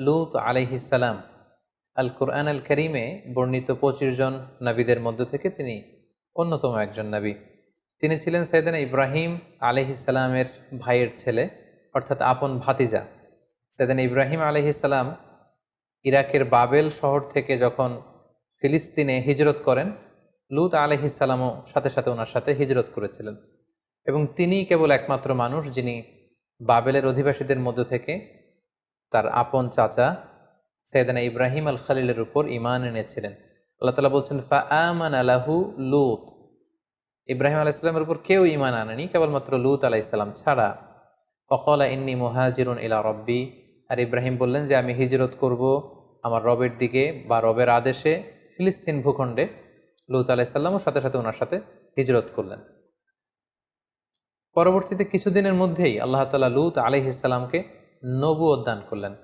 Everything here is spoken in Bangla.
লূত আলাইহিসসালাম আল কোরআন আল করিমে বর্ণিত 25 জন নবীদের মধ্য থেকে তিনি অন্যতম একজন নবী। তিনি ছিলেন সাইয়েদনা ইব্রাহিম আলাইহিসসালামের ভাইয়ের ছেলে, অর্থাৎ আপন ভাতিজা। সাইয়েদনা ইব্রাহিম আলাইহিসসালাম ইরাকের বাবেল শহর থেকে যখন ফিলিস্তিনে হিজরত করেন, লূত আলাইহিসসালামও সাথে সাথে ওনার সাথে হিজরত করেছিলেন। এবং তিনিই কেবল একমাত্র মানুষ যিনি বাবেলের অধিবাসীদের মধ্য থেকে তার আপন চাচা সাইয়েদনা ইব্রাহিম আল খালিলের উপর ঈমান এনেছিলেন। আল্লাহ তাআলা বলছেন ফা আমানা লাহু লূত, ইব্রাহিম আলাইহিস সালামের উপর কেউ ঈমান আনেনি কেবলমাত্র লূত আলাইহিস সালাম ছাড়া। ওয়াকালা ইন্নী মুহাজিরুন ইলা রব্বি, আর ইব্রাহিম বললেন যে আমি হিজরত করব আমার রবের দিকে বা রবের আদেশে ফিলিস্তিন ভূখণ্ডে। লূত আলাইহিস সালামও সাথে সাথে ওনার সাথে হিজরত করলেন। পরবর্তীতে কিছুদিনের মধ্যেই আল্লাহ তাআলা লূত আলাইহিস সালামকে নবুয়ত দান করলেন।